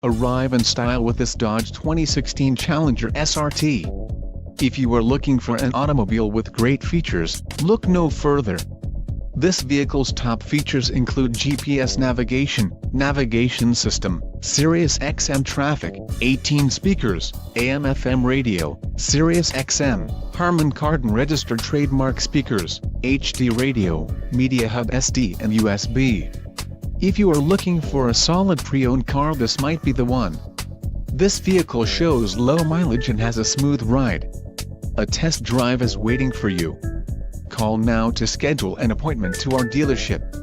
Arrive in style with this Dodge 2016 Challenger SRT. If you are looking for an automobile with great features, look no further. This vehicle's top features include GPS navigation system, Sirius XM traffic, 18 speakers, AM/FM radio, Sirius XM, Harman Kardon registered trademark speakers, HD radio, media hub SD and USB. If you are looking for a solid pre-owned car, this might be the one. This vehicle shows low mileage and has a smooth ride. A test drive is waiting for you. Call now to schedule an appointment to our dealership.